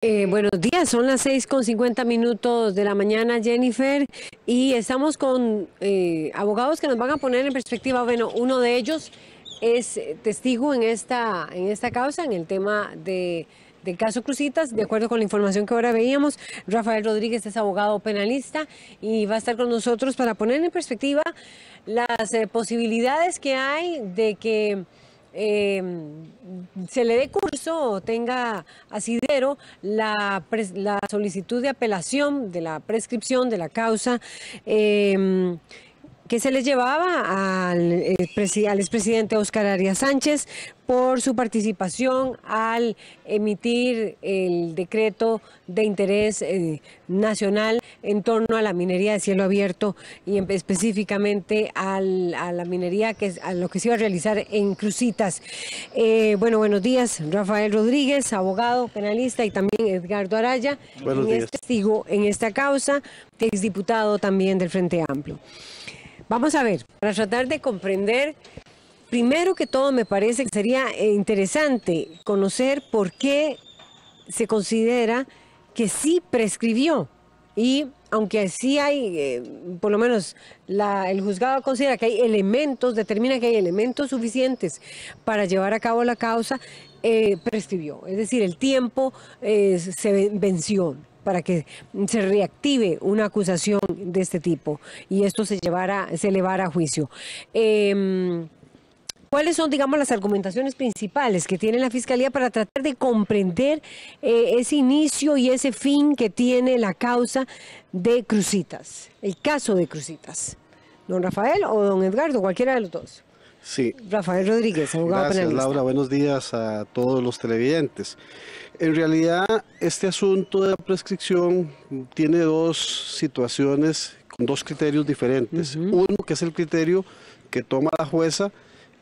Buenos días, son las 6:50 de la mañana, Jennifer, y estamos con abogados que nos van a poner en perspectiva. Bueno, uno de ellos es testigo en esta causa, en el tema del caso Cruzitas, de acuerdo con la información que ahora veíamos. Rafael Rodríguez es abogado penalista y va a estar con nosotros para poner en perspectiva las posibilidades que hay de que se le dé curso o tenga asidero la solicitud de apelación de la prescripción de la causa que se le llevaba al expresidente Óscar Arias Sánchez por su participación al emitir el decreto de interés nacional en torno a la minería de cielo abierto y específicamente a la minería a lo que se iba a realizar en Cruzitas. Buenos días, Rafael Rodríguez, abogado penalista, y también Edgardo Araya, Buenos días. Es testigo en esta causa, exdiputado también del Frente Amplio. Vamos a ver, para tratar de comprender, primero que todo me parece que sería interesante conocer por qué se considera que sí prescribió. Y aunque sí hay, por lo menos el juzgado considera que hay elementos, determina que hay elementos suficientes para llevar a cabo la causa, prescribió. Es decir, el tiempo se venció para que se reactive una acusación de este tipo y esto se elevara a juicio. ¿Cuáles son, digamos, las argumentaciones principales que tiene la Fiscalía para tratar de comprender ese inicio y ese fin que tiene la causa de Cruzitas, el caso de Cruzitas? ¿Don Rafael o don Edgardo, cualquiera de los dos? Sí. Rafael Rodríguez, abogado Gracias, penalista. Laura. Buenos días a todos los televidentes. En realidad, este asunto de la prescripción tiene dos situaciones con dos criterios diferentes. Uno, que es el criterio que toma la jueza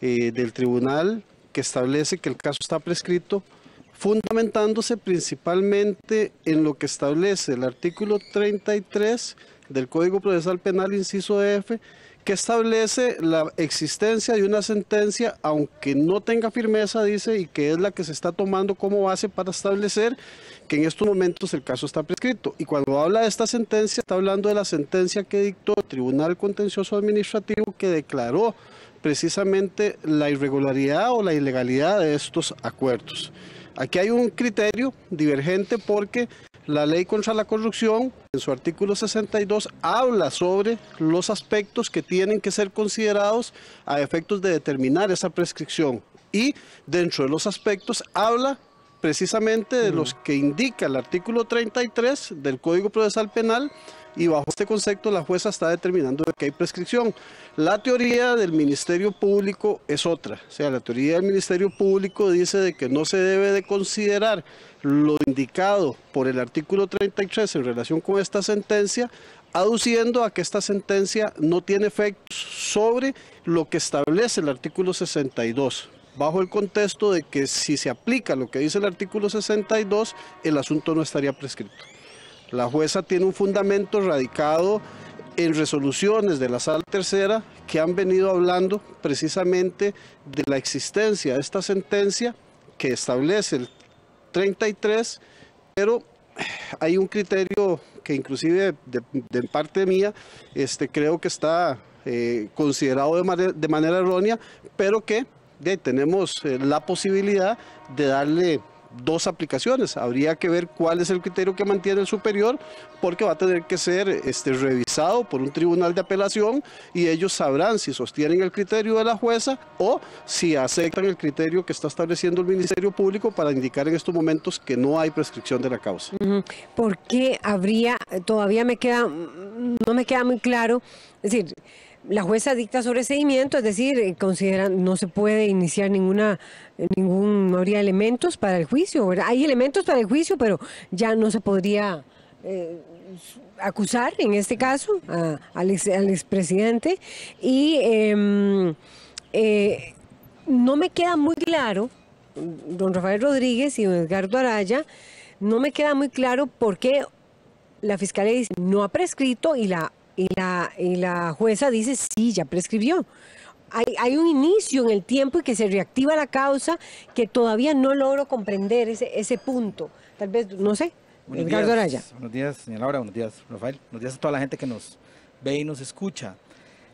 del tribunal, que establece que el caso está prescrito, fundamentándose principalmente en lo que establece el artículo 33 del Código Procesal Penal, inciso F, que establece la existencia de una sentencia, aunque no tenga firmeza, dice, y que es la que se está tomando como base para establecer que en estos momentos el caso está prescrito. Y cuando habla de esta sentencia, está hablando de la sentencia que dictó el Tribunal Contencioso Administrativo, que declaró precisamente la irregularidad o la ilegalidad de estos acuerdos. Aquí hay un criterio divergente porque la ley contra la corrupción, en su artículo 62, habla sobre los aspectos que tienen que ser considerados a efectos de determinar esa prescripción. Y dentro de los aspectos habla precisamente de los que indica el artículo 33 del Código Procesal Penal, y bajo este concepto la jueza está determinando que hay prescripción. La teoría del Ministerio Público es otra. O sea, la teoría del Ministerio Público dice de que no se debe de considerar lo indicado por el artículo 33 en relación con esta sentencia, aduciendo a que esta sentencia no tiene efectos sobre lo que establece el artículo 62. Bajo el contexto de que si se aplica lo que dice el artículo 62, el asunto no estaría prescrito. La jueza tiene un fundamento radicado en resoluciones de la Sala Tercera que han venido hablando precisamente de la existencia de esta sentencia que establece el 33, pero hay un criterio que inclusive de parte mía creo que está considerado de manera errónea, pero que tenemos la posibilidad de darle dos aplicaciones. Habría que ver cuál es el criterio que mantiene el superior, porque va a tener que ser revisado por un tribunal de apelación y ellos sabrán si sostienen el criterio de la jueza o si aceptan el criterio que está estableciendo el Ministerio Público para indicar en estos momentos que no hay prescripción de la causa. ¿Por qué habría? Todavía no me queda muy claro. Es decir, la jueza dicta sobreseimiento, es decir, no se puede iniciar no habría elementos para el juicio, ¿verdad? Hay elementos para el juicio, pero ya no se podría acusar, en este caso, al expresidente. Y no me queda muy claro, don Rafael Rodríguez y don Edgardo Araya, no me queda muy claro por qué la Fiscalía dice no ha prescrito y la jueza dice sí, ya prescribió. Hay un inicio en el tiempo y que se reactiva la causa que todavía no logro comprender ese punto. Tal vez, no sé, Edgardo Araya. Buenos días, señora Laura, buenos días, Rafael. Buenos días a toda la gente que nos ve y nos escucha.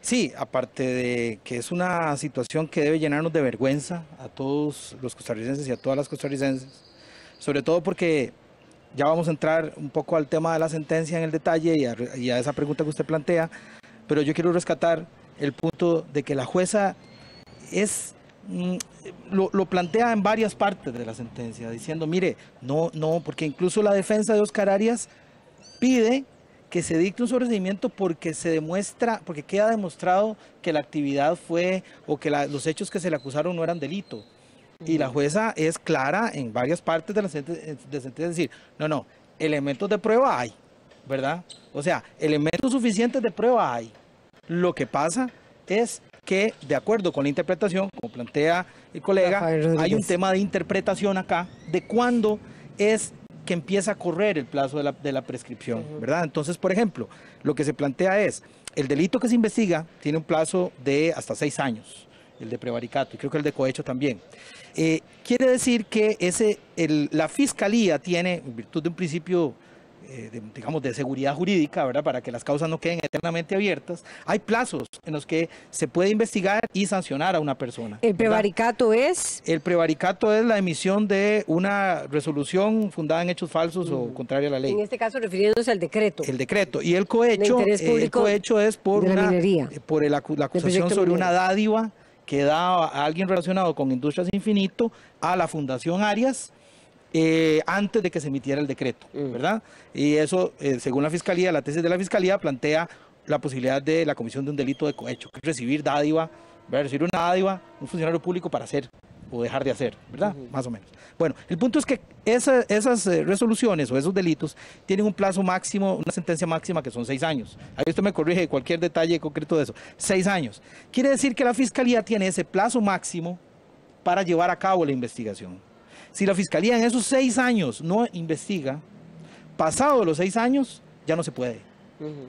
Sí, aparte de que es una situación que debe llenarnos de vergüenza a todos los costarricenses y a todas las costarricenses, sobre todo porque ya vamos a entrar un poco al tema de la sentencia en el detalle y a esa pregunta que usted plantea, pero yo quiero rescatar el punto de que la jueza lo plantea en varias partes de la sentencia, diciendo, mire, no, porque incluso la defensa de Óscar Arias pide que se dicte un sobreseimiento porque queda demostrado que la actividad fue, o que los hechos que se le acusaron no eran delito. Y la jueza es clara en varias partes de la sentencia, decir, no, elementos de prueba hay, ¿verdad? O sea, elementos suficientes de prueba hay. Lo que pasa es que, de acuerdo con la interpretación, como plantea el colega, hay un tema de interpretación acá, de cuándo es que empieza a correr el plazo de la prescripción, ¿verdad? Entonces, por ejemplo, lo que se plantea es, el delito que se investiga tiene un plazo de hasta 6 años, el de prevaricato, y creo que el de cohecho también. Quiere decir que la Fiscalía tiene, en virtud de un principio, digamos, de seguridad jurídica, ¿verdad?, para que las causas no queden eternamente abiertas, hay plazos en los que se puede investigar y sancionar a una persona. ¿El prevaricato es? El prevaricato es la emisión de una resolución fundada en hechos falsos o contraria a la ley. En este caso refiriéndose al decreto. El decreto. Y el cohecho es por la acusación sobre una dádiva que da a alguien relacionado con Industrias Infinito a la Fundación Arias, antes de que se emitiera el decreto, ¿verdad? Y eso, según la Fiscalía, la tesis de la Fiscalía plantea la posibilidad de la comisión de un delito de cohecho, que es recibir dádiva, recibir una dádiva, un funcionario público para hacer o dejar de hacer, ¿verdad? Más o menos. Bueno, el punto es que esas resoluciones o esos delitos tienen un plazo máximo, una sentencia máxima que son 6 años. Ahí usted me corrige cualquier detalle concreto de eso. 6 años. Quiere decir que la Fiscalía tiene ese plazo máximo para llevar a cabo la investigación. Si la Fiscalía en esos 6 años no investiga, pasados los 6 años, ya no se puede.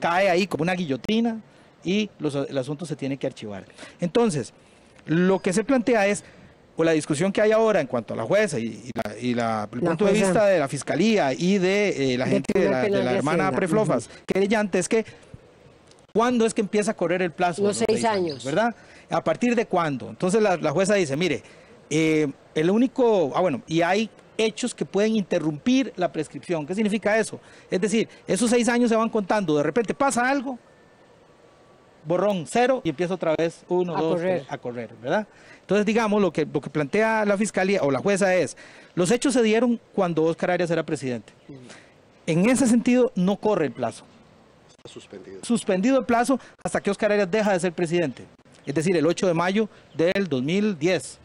Cae ahí como una guillotina y el asunto se tiene que archivar. Entonces, lo que se plantea es, o la discusión que hay ahora en cuanto a la jueza y el punto de vista de la Fiscalía y de la gente de la hermana Preflofas, querellante, es que, ¿cuándo es que empieza a correr el plazo? Los 6 años. ¿Verdad? ¿A partir de cuándo? Entonces la jueza dice, mire, y hay hechos que pueden interrumpir la prescripción. ¿Qué significa eso? Es decir, esos 6 años se van contando, de repente pasa algo, borrón, 0, y empieza otra vez 1, 2, 3, a correr, ¿verdad? Entonces, digamos, lo que plantea la Fiscalía o la jueza es, los hechos se dieron cuando Óscar Arias era presidente. En ese sentido, no corre el plazo. Está suspendido. Suspendido el plazo hasta que Óscar Arias deja de ser presidente. Es decir, el 8 de mayo del 2010.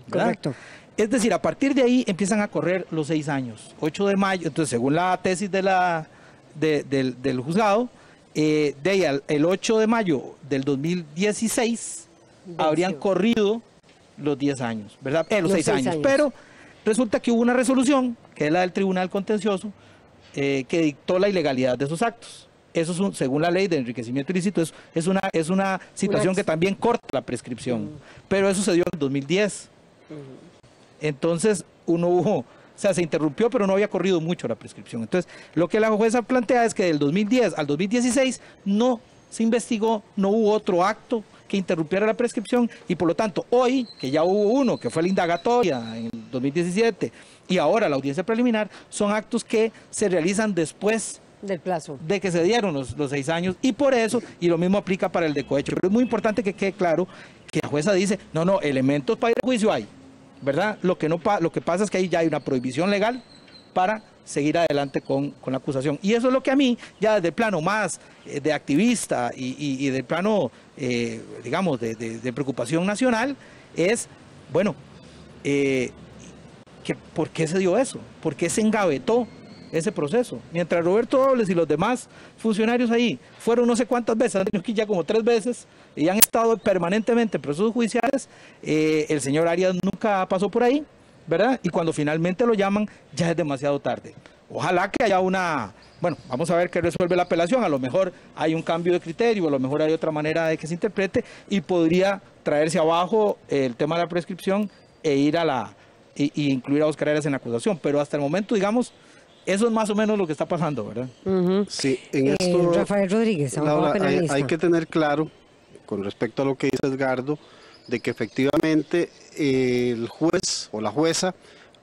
Correcto. Es decir, a partir de ahí empiezan a correr los 6 años. 8 de mayo, entonces según la tesis del juzgado, de ahí el 8 de mayo del 2016 habrían corrido los 10 años, ¿verdad? Los 6 años. Pero resulta que hubo una resolución, que es la del Tribunal Contencioso, que dictó la ilegalidad de esos actos. Eso es según la ley de enriquecimiento ilícito, es una situación que también corta la prescripción. Pero eso se dio en 2010. Entonces, se interrumpió, pero no había corrido mucho la prescripción. Entonces, lo que la jueza plantea es que del 2010 al 2016 no se investigó, no hubo otro acto que interrumpiera la prescripción y por lo tanto hoy, que ya hubo uno, que fue la indagatoria en el 2017 y ahora la audiencia preliminar, son actos que se realizan después del plazo de que se dieron los 6 años y por eso, y lo mismo aplica para el de cohecho. Pero es muy importante que quede claro que la jueza dice, no, elementos para ir a juicio hay, ¿verdad? Lo que pasa es que ahí ya hay una prohibición legal para seguir adelante con la acusación. Y eso es lo que a mí, ya desde el plano más de activista y del plano, digamos, de preocupación nacional, es, bueno, ¿por qué se dio eso? ¿Por qué se engavetó ese proceso? Mientras Roberto Dobles y los demás funcionarios ahí fueron no sé cuántas veces, han tenido que ir ya como 3 veces, y han estado permanentemente en procesos judiciales, el señor Arias nunca pasó por ahí, ¿verdad? Y cuando finalmente lo llaman, ya es demasiado tarde. Ojalá que haya vamos a ver qué resuelve la apelación, a lo mejor hay un cambio de criterio, a lo mejor hay otra manera de que se interprete, y podría traerse abajo el tema de la prescripción e ir y incluir a Óscar Arias en la acusación, pero hasta el momento, digamos, Eso es más o menos lo que está pasando, ¿verdad? Sí, en esto, Rafael Rodríguez, Laura, hay que tener claro, con respecto a lo que dice Edgardo, de que efectivamente el juez o la jueza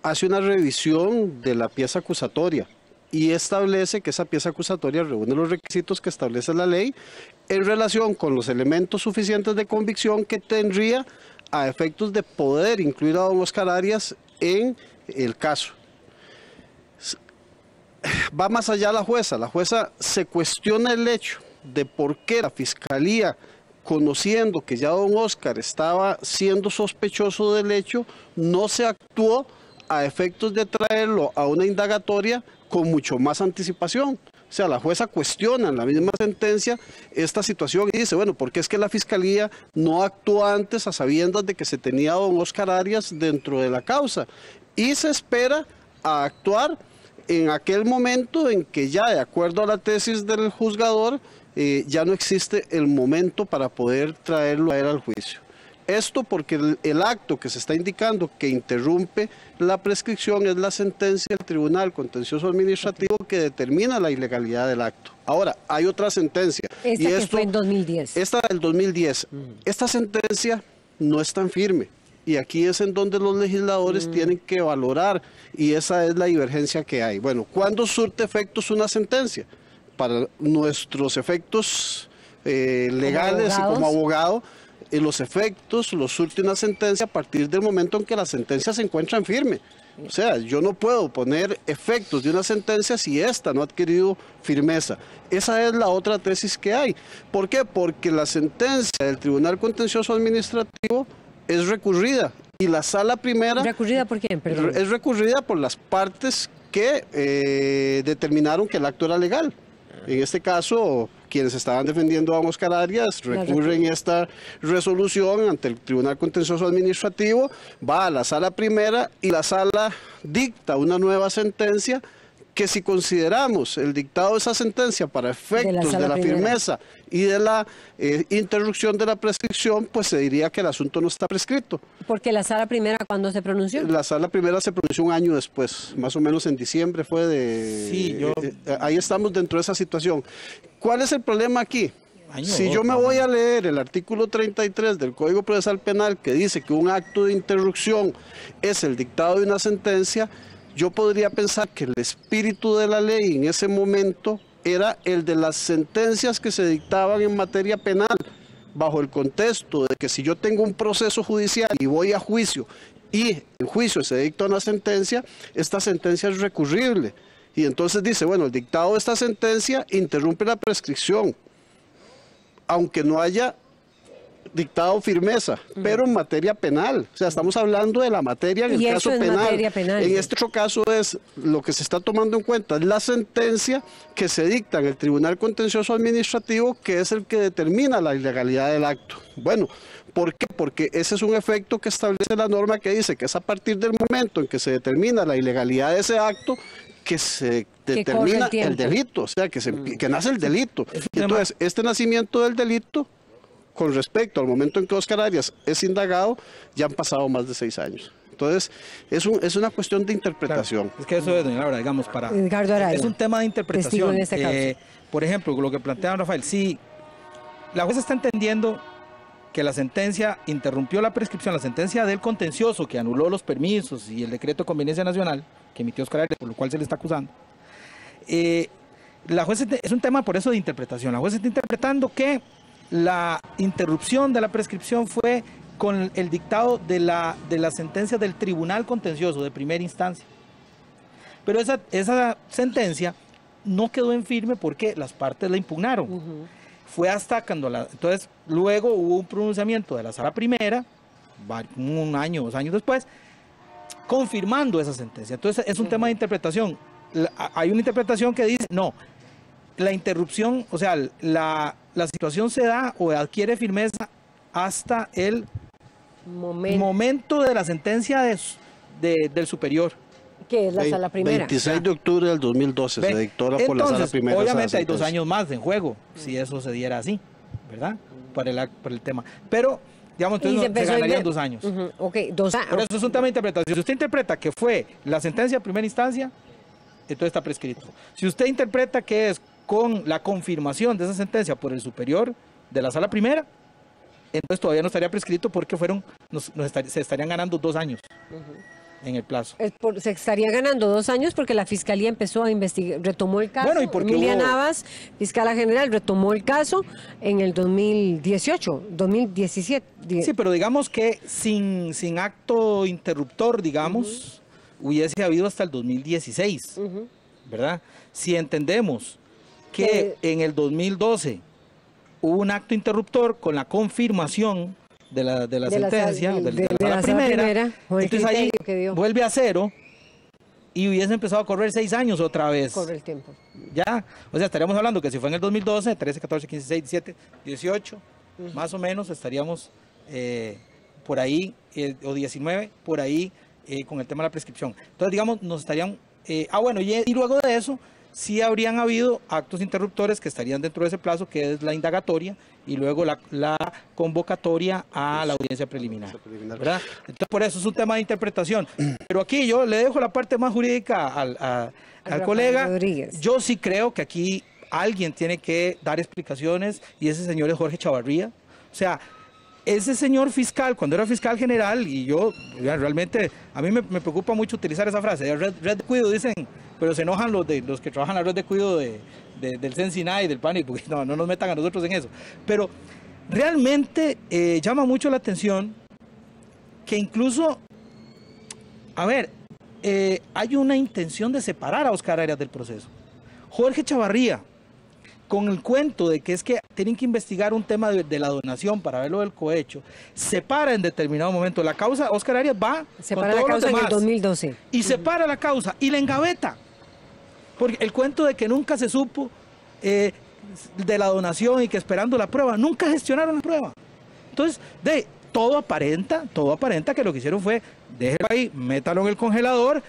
hace una revisión de la pieza acusatoria y establece que esa pieza acusatoria reúne los requisitos que establece la ley en relación con los elementos suficientes de convicción que tendría a efectos de poder incluir a don Oscar Arias en el caso. Va más allá la jueza se cuestiona el hecho de por qué la Fiscalía, conociendo que ya don Oscar estaba siendo sospechoso del hecho, no se actuó a efectos de traerlo a una indagatoria con mucho más anticipación. O sea, la jueza cuestiona en la misma sentencia esta situación y dice, bueno, ¿por qué es que la Fiscalía no actuó antes a sabiendas de que se tenía a don Oscar Arias dentro de la causa? Y se espera a actuar en aquel momento en que ya, de acuerdo a la tesis del juzgador, ya no existe el momento para poder traerlo a él al juicio. Esto porque el acto que se está indicando que interrumpe la prescripción es la sentencia del Tribunal Contencioso Administrativo que determina la ilegalidad del acto. Ahora, hay otra sentencia. Esta que fue en 2010. Esta del 2010. Esta sentencia no es tan firme. Y aquí es en donde los legisladores tienen que valorar, y esa es la divergencia que hay. Bueno, ¿cuándo surte efectos una sentencia? Para nuestros efectos legales y como abogado, los efectos los surte una sentencia a partir del momento en que la sentencia se encuentra en firme. O sea, yo no puedo poner efectos de una sentencia si esta no ha adquirido firmeza. Esa es la otra tesis que hay. ¿Por qué? Porque la sentencia del Tribunal Contencioso Administrativo es recurrida y la sala primera... ¿Recurrida por quién? Perdón. Es recurrida por las partes que determinaron que el acto era legal. En este caso, quienes estaban defendiendo a Oscar Arias recurren esta resolución ante el Tribunal Contencioso Administrativo, va a la sala primera y la sala dicta una nueva sentencia que, si consideramos el dictado de esa sentencia para efectos de la firmeza y de la interrupción de la prescripción, pues se diría que el asunto no está prescrito. Porque la sala primera, ¿cuándo se pronunció? La sala primera se pronunció un año después, más o menos en diciembre fue de... Sí, ahí estamos dentro de esa situación. ¿Cuál es el problema aquí? Si yo me voy a leer el artículo 33 del Código Procesal Penal, que dice que un acto de interrupción es el dictado de una sentencia, yo podría pensar que el espíritu de la ley en ese momento era el de las sentencias que se dictaban en materia penal, bajo el contexto de que si yo tengo un proceso judicial y voy a juicio y en juicio se dicta una sentencia, esta sentencia es recurrible. Y entonces dice, bueno, el dictado de esta sentencia interrumpe la prescripción, aunque no haya dictado firmeza, pero en materia penal. O sea, estamos hablando de la materia en el caso penal. En este otro caso es lo que se está tomando en cuenta, es la sentencia que se dicta en el Tribunal Contencioso Administrativo, que es el que determina la ilegalidad del acto. Bueno, ¿por qué? Porque ese es un efecto que establece la norma que dice que es a partir del momento en que se determina la ilegalidad de ese acto que se determina el delito, o sea, que nace el delito. Entonces, este nacimiento del delito, con respecto al momento en que Oscar Arias es indagado, ya han pasado más de 6 años. Entonces, es una cuestión de interpretación. Claro, es que eso es, doña Laura, digamos, es un tema de interpretación. Por ejemplo, lo que plantea Rafael, si la jueza está entendiendo que la sentencia interrumpió la prescripción, la sentencia del contencioso que anuló los permisos y el decreto de conveniencia nacional que emitió Oscar Arias, por lo cual se le está acusando, la jueza es un tema por eso de interpretación. La jueza está interpretando que la interrupción de la prescripción fue con el dictado de la sentencia del Tribunal Contencioso de primera instancia. Pero esa sentencia no quedó en firme porque las partes la impugnaron. Fue hasta cuando entonces luego hubo un pronunciamiento de la sala primera, un año, 2 años después, confirmando esa sentencia. Entonces es un tema de interpretación. Hay una interpretación que dice, no, la interrupción, o sea, la situación se da o adquiere firmeza hasta el momento de la sentencia del superior. Que es la sala primera. 26 de octubre del 2012 se dictó por la sala primera. Obviamente hay 2 años más en juego, si eso se diera así, ¿verdad? Para el tema. Pero, digamos, entonces se ganarían 2 años. Okay, 2 años. Por eso es un tema de interpretación. Si usted interpreta que fue la sentencia de primera instancia, entonces está prescrito. Si usted interpreta que es con la confirmación de esa sentencia por el superior de la sala primera, entonces todavía no estaría prescrito porque se estarían ganando 2 años en el plazo. Se estaría ganando 2 años porque la Fiscalía empezó a investigar, retomó el caso. Bueno, y porque Emilia Navas, fiscala general, retomó el caso en el 2018, 2017. Sí, pero digamos que sin acto interruptor, digamos, hubiese habido hasta el 2016, ¿verdad? Si entendemos que en el 2012 hubo un acto interruptor con la confirmación de la sentencia, de la primera, entonces ahí vuelve a 0 y hubiese empezado a correr 6 años otra vez. Corre el tiempo. Ya, o sea, estaríamos hablando que si fue en el 2012, 13, 14, 15, 16, 17, 18, más o menos estaríamos por ahí, o 19, por ahí con el tema de la prescripción. Entonces, digamos, nos estarían... bueno, y luego de eso, sí habrían habido actos interruptores que estarían dentro de ese plazo, que es la indagatoria, y luego la convocatoria a la audiencia preliminar, ¿verdad? Entonces, por eso es un tema de interpretación. Pero aquí yo le dejo la parte más jurídica al colega. Rodríguez. Yo sí creo que aquí alguien tiene que dar explicaciones, y ese señor es Jorge Chavarría. O sea, ese señor fiscal, cuando era fiscal general, y yo realmente, a mí me preocupa mucho utilizar esa frase, red de cuido, dicen, pero se enojan los que trabajan en la red de cuido del Sensinay y del PANI, porque no nos metan a nosotros en eso. Pero realmente llama mucho la atención que incluso, hay una intención de separar a Oscar Arias del proceso. Jorge Chavarría, con el cuento de que es que tienen que investigar un tema de la donación para ver lo del cohecho, separa en determinado momento la causa. Oscar Arias va separa la causa en el 2012. Y separa la causa y la engaveta. Porque el cuento de que nunca se supo de la donación y que esperando la prueba, nunca gestionaron la prueba. Entonces, todo aparenta que lo que hicieron fue, déjelo ahí, métalo en el congelador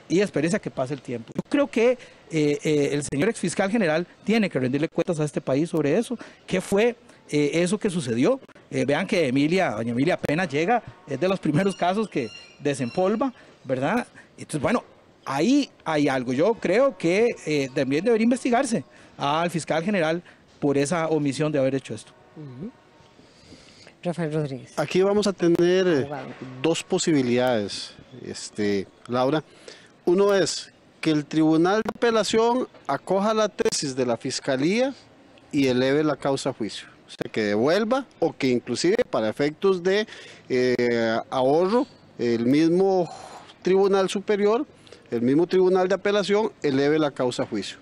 y espérense a que pase el tiempo. Yo creo que el señor exfiscal general tiene que rendirle cuentas a este país sobre eso. ¿Qué fue eso que sucedió? Vean que doña Emilia apenas llega, es de los primeros casos que desempolva, ¿verdad? Entonces, bueno, ahí hay algo. Yo creo que también debería investigarse al fiscal general por esa omisión de haber hecho esto. Rafael Rodríguez. Aquí vamos a tener 2 posibilidades, Laura. Uno es que el Tribunal de Apelación acoja la tesis de la Fiscalía y eleve la causa a juicio. O sea, que devuelva o que inclusive para efectos de ahorro, el mismo Tribunal Superior, el mismo Tribunal de Apelación eleve la causa a juicio.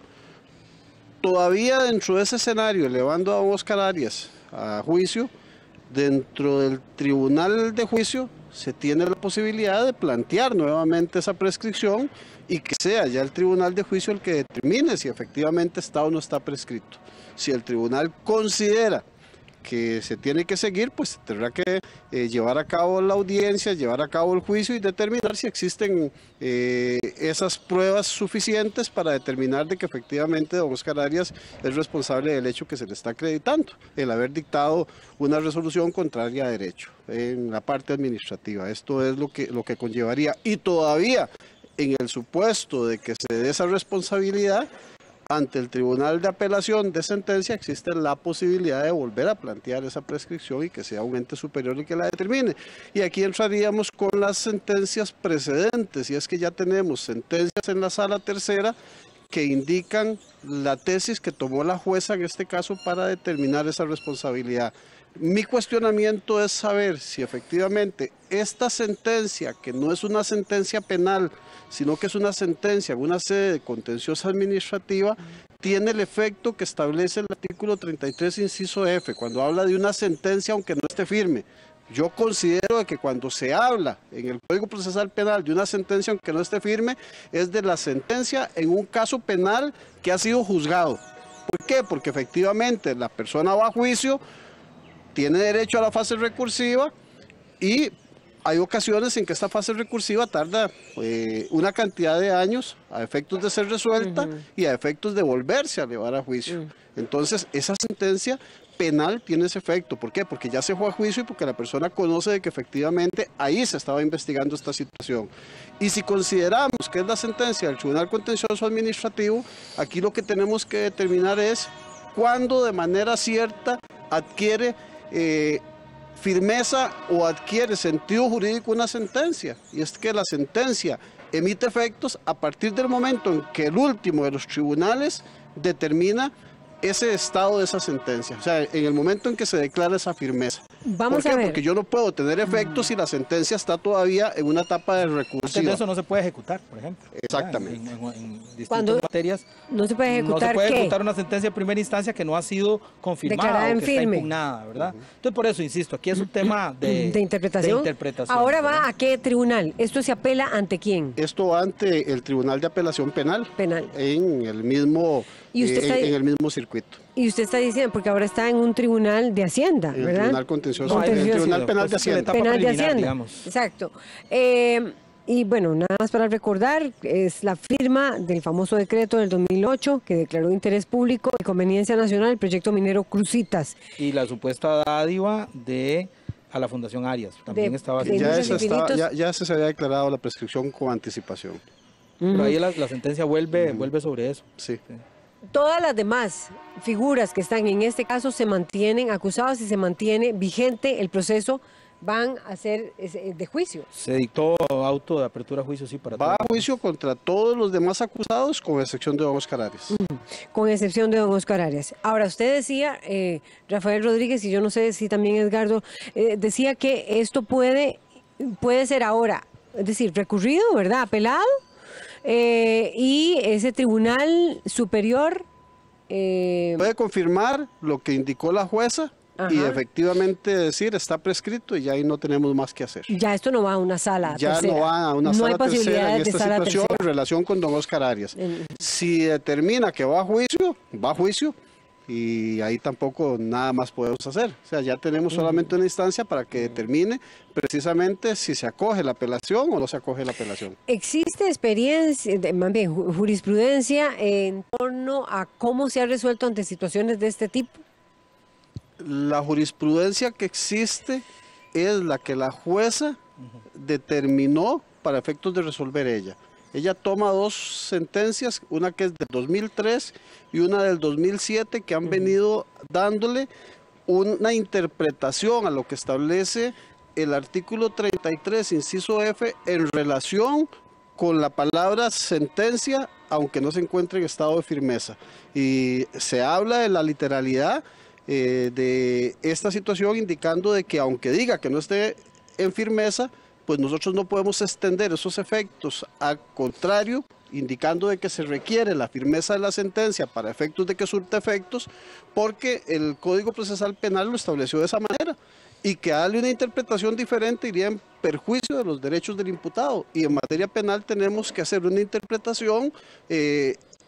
Todavía dentro de ese escenario, elevando a Oscar Arias a juicio, dentro del Tribunal de Juicio se tiene la posibilidad de plantear nuevamente esa prescripción y que sea ya el Tribunal de Juicio el que determine si efectivamente está o no está prescrito. Si el tribunal considera que se tiene que seguir, pues tendrá que llevar a cabo la audiencia, llevar a cabo el juicio y determinar si existen esas pruebas suficientes para determinar de que efectivamente don Oscar Arias es responsable del hecho que se le está acreditando, el haber dictado una resolución contraria a derecho en la parte administrativa. Esto es lo que conllevaría, y todavía en el supuesto de que se dé esa responsabilidad, ante el Tribunal de Apelación de Sentencia existe la posibilidad de volver a plantear esa prescripción y que sea un ente superior el que la determine. Y aquí entraríamos con las sentencias precedentes, y es que ya tenemos sentencias en la Sala Tercera que indican la tesis que tomó la jueza en este caso para determinar esa responsabilidad. Mi cuestionamiento es saber si efectivamente esta sentencia, que no es una sentencia penal, sino que es una sentencia en una sede contenciosa administrativa, tiene el efecto que establece el artículo 33, inciso F, cuando habla de una sentencia aunque no esté firme. Yo considero que cuando se habla en el Código Procesal Penal de una sentencia aunque no esté firme, es de la sentencia en un caso penal que ha sido juzgado. ¿Por qué? Porque efectivamente la persona va a juicio, tiene derecho a la fase recursiva y hay ocasiones en que esta fase recursiva tarda una cantidad de años a efectos de ser resuelta y a efectos de volverse a llevar a juicio. Entonces, esa sentencia penal tiene ese efecto. ¿Por qué? Porque ya se fue a juicio y porque la persona conoce de que efectivamente ahí se estaba investigando esta situación. Y si consideramos que es la sentencia del Tribunal Contencioso Administrativo, aquí lo que tenemos que determinar es cuándo de manera cierta adquiere firmeza o adquiere sentido jurídico una sentencia. Y es que la sentencia emite efectos a partir del momento en que el último de los tribunales determina ese estado de esa sentencia, o sea, en el momento en que se declara esa firmeza. Vamos a ver. Porque yo no puedo tener efectos si la sentencia está todavía en una etapa de recursiva. Eso no se puede ejecutar, por ejemplo. Exactamente. En distintas materias. No se puede ejecutar. No se puede ejecutar una sentencia de primera instancia que no ha sido confirmada o que está impugnada, ¿verdad? Entonces, por eso, insisto, aquí es un tema de interpretación. Ahora va a qué tribunal. ¿Esto se apela ante quién? Esto va ante el Tribunal de Apelación Penal. En el mismo, en el mismo circuito. Y usted está diciendo, porque ahora está en un tribunal de Hacienda, ¿verdad? El Tribunal Contencioso. El Tribunal Penal de Hacienda. Penal de Hacienda, digamos. Exacto. Y bueno, nada más para recordar, es la firma del famoso decreto del 2008 que declaró de interés público y conveniencia nacional el proyecto minero Cruzitas. Y la supuesta dádiva a la Fundación Arias. También estaba así. Ya se había declarado la prescripción con anticipación. Pero ahí la sentencia vuelve sobre eso. Sí. Todas las demás figuras que están en este caso se mantienen acusadas y se mantiene vigente el proceso, van a ser de juicio. Se dictó auto de apertura a juicio, sí, para va a juicio contra todos los demás acusados, con excepción de don Oscar Arias. Con excepción de don Oscar Arias. Ahora, usted decía, Rafael Rodríguez, y yo no sé si también Edgardo, decía que esto puede ser ahora, es decir, recurrido, ¿verdad? Apelado. Y ese tribunal superior puede confirmar lo que indicó la jueza. Ajá. Y efectivamente decir está prescrito y ya ahí no tenemos más que hacer. Ya esto no va a una sala ya tercera. No va a una no sala hay tercera en esta situación tercera. En relación con don Oscar Arias. Si determina que va a juicio y ahí tampoco nada más podemos hacer. O sea, ya tenemos solamente una instancia para que determine precisamente si se acoge la apelación o no se acoge la apelación. ¿Existe experiencia, más bien jurisprudencia en torno a cómo se ha resuelto ante situaciones de este tipo? La jurisprudencia que existe es la que la jueza determinó para efectos de resolver ella. Ella toma dos sentencias, una que es del 2003 y una del 2007, que han venido dándole una interpretación a lo que establece el artículo 33, inciso F, en relación con la palabra sentencia, aunque no se encuentre en estado de firmeza. Y se habla de la literalidad de esta situación, indicando de que aunque diga que no esté en firmeza, pues nosotros no podemos extender esos efectos, al contrario, indicando de que se requiere la firmeza de la sentencia para efectos de que surta efectos, porque el Código Procesal Penal lo estableció de esa manera, y que darle una interpretación diferente iría en perjuicio de los derechos del imputado, y en materia penal tenemos que hacer una interpretación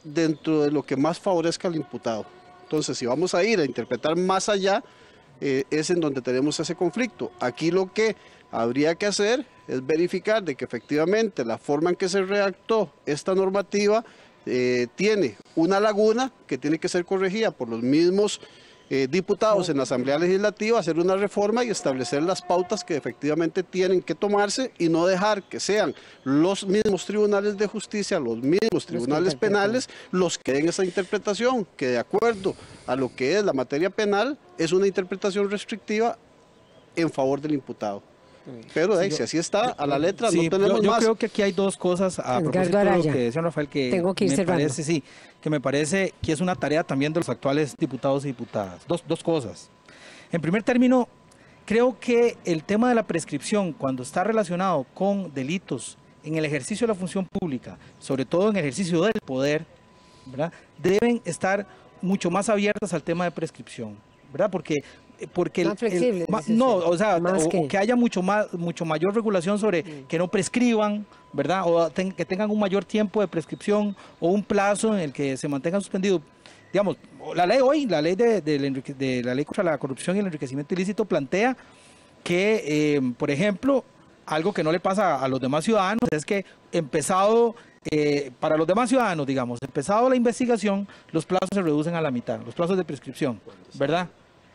dentro de lo que más favorezca al imputado. Entonces, si vamos a ir a interpretar más allá, es en donde tenemos ese conflicto. Aquí lo que habría que hacer es verificar de que efectivamente la forma en que se redactó esta normativa tiene una laguna que tiene que ser corregida por los mismos diputados en la Asamblea Legislativa, hacer una reforma y establecer las pautas que efectivamente tienen que tomarse y no dejar que sean los mismos tribunales de justicia, los mismos tribunales penales los que den esa interpretación, que de acuerdo a lo que es la materia penal es una interpretación restrictiva en favor del imputado. Pero si así está, a la letra no tenemos más. Yo creo que aquí hay dos cosas a propósito de lo que decía Rafael, que me parece que es una tarea también de los actuales diputados y diputadas. Dos cosas. En primer término, creo que el tema de la prescripción, cuando está relacionado con delitos en el ejercicio de la función pública, sobre todo en el ejercicio del poder, ¿verdad?, deben estar mucho más abiertas al tema de prescripción, ¿verdad? Porque que haya mucho mayor regulación sobre que no prescriban, ¿verdad? O que tengan un mayor tiempo de prescripción o un plazo en el que se mantengan suspendidos. Digamos, la ley de la ley contra la corrupción y el enriquecimiento ilícito plantea que, por ejemplo, algo que no le pasa a los demás ciudadanos es que para los demás ciudadanos, digamos, empezado la investigación, los plazos se reducen a la mitad, los plazos de prescripción, ¿verdad?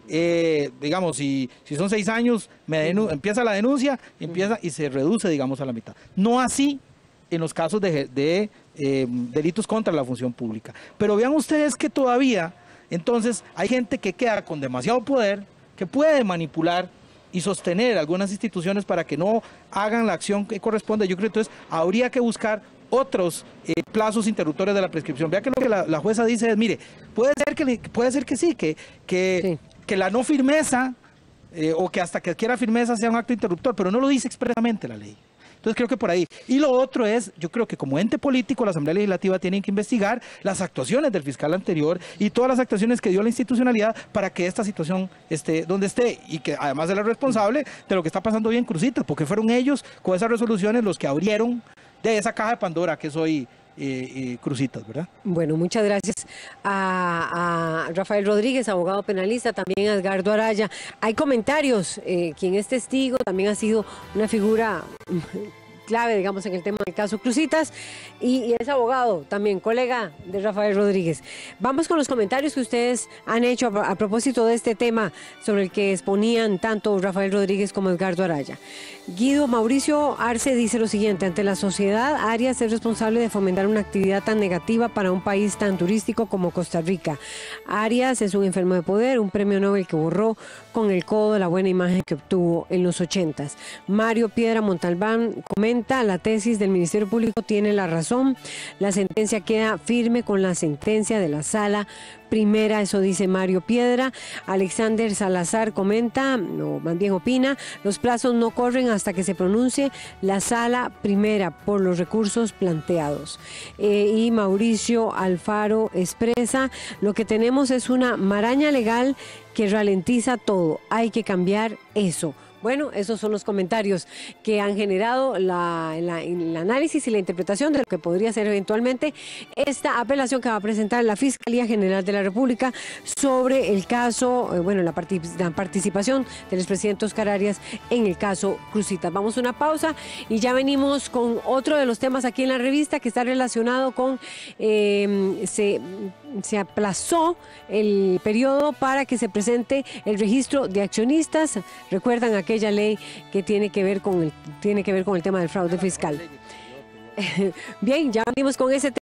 digamos, si son 6 años, empieza la denuncia, y se reduce, digamos, a la mitad. No así en los casos de delitos contra la función pública. Pero vean ustedes que todavía, entonces, hay gente que queda con demasiado poder, que puede manipular y sostener algunas instituciones para que no hagan la acción que corresponde. Yo creo que entonces habría que buscar otros plazos interruptores de la prescripción. Vea que lo que la jueza dice es, mire, puede ser que sí, que la no firmeza o que hasta que adquiera firmeza sea un acto interruptor, pero no lo dice expresamente la ley. Entonces creo que por ahí. Y lo otro es, yo creo que como ente político la Asamblea Legislativa tiene que investigar las actuaciones del fiscal anterior y todas las actuaciones que dio la institucionalidad para que esta situación esté donde esté, y que además él es responsable de lo que está pasando hoy en Cruzitas, porque fueron ellos con esas resoluciones los que abrieron de esa caja de Pandora que es hoy Cruzitas, ¿verdad? Bueno, muchas gracias a Rafael Rodríguez, abogado penalista, también a Edgardo Araya. Hay comentarios, quien es testigo también ha sido una figura clave, digamos, en el tema del caso Cruzitas, y es abogado también, colega de Rafael Rodríguez. Vamos con los comentarios que ustedes han hecho a propósito de este tema sobre el que exponían tanto Rafael Rodríguez como Edgardo Araya. Guido Mauricio Arce dice lo siguiente: ante la sociedad, Arias es responsable de fomentar una actividad tan negativa para un país tan turístico como Costa Rica. Arias es un enfermo de poder, un premio Nobel que borró con el codo la buena imagen que obtuvo en los 80s. Mario Piedra Montalbán comenta: la tesis del Ministerio Público tiene la razón, la sentencia queda firme con la sentencia de la Sala Primera, eso dice Mario Piedra. Alexander Salazar comenta, o más bien opina: los plazos no corren hasta que se pronuncie la Sala Primera por los recursos planteados. Y Mauricio Alfaro expresa: lo que tenemos es una maraña legal que ralentiza todo, hay que cambiar eso. Bueno, esos son los comentarios que han generado el análisis y la interpretación de lo que podría ser eventualmente esta apelación que va a presentar la Fiscalía General de la República sobre el caso, la participación del expresidente Óscar Arias en el caso Cruzitas. Vamos a una pausa y ya venimos con otro de los temas aquí en la revista que está relacionado con se aplazó el periodo para que se presente el registro de accionistas. Recuerdan aquella ley que tiene que ver con el tema del fraude fiscal. Bien, ya venimos con ese tema.